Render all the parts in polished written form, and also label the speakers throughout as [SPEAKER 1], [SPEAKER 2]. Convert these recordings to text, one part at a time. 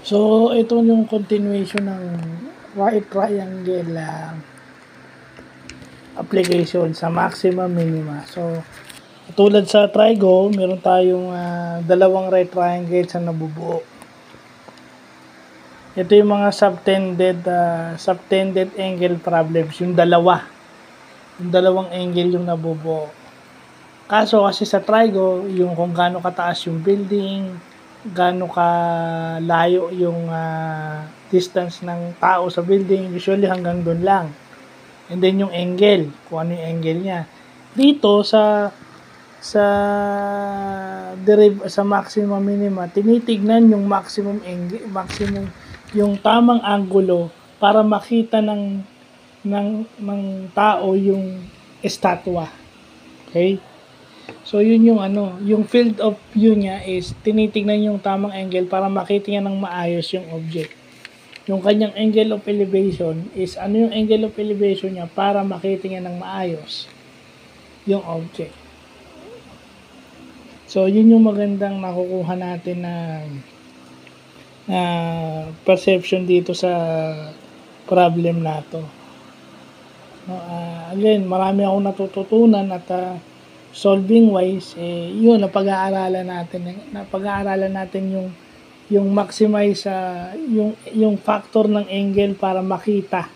[SPEAKER 1] So, ito yung continuation ng right triangle application sa maxima minima. So, tulad sa trigo, meron tayong dalawang right triangles na nabubuo. Ito yung mga subtended angle problems, yung dalawang angle yung nabubuo. Kaso kasi sa trigo, yung kung gaano kataas yung building, gaano kalayo yung distance ng tao sa building, usually hanggang doon lang. And then yung angle, kung ano yung angle niya. Dito sa maximum minima, tinitignan yung maximum yung tamang angulo para makita ng tao yung estatwa. Okay? So yun yung yung field of view niya is tinitignan yung tamang angle para makita niya ng maayos yung object. Yung kanyang angle of elevation is yung angle of elevation niya para makita niya ng maayos yung object. So yun yung magandang nakukuha natin na perception dito sa problem na to. Again, marami akong natututunan at solving wise, yun napag-aaralan natin yung maximize yung factor ng angle para makita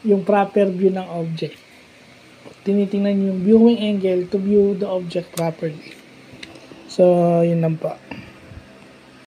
[SPEAKER 1] yung proper view ng object. Tinitingnan yung viewing angle to view the object properly. So, yun lang po.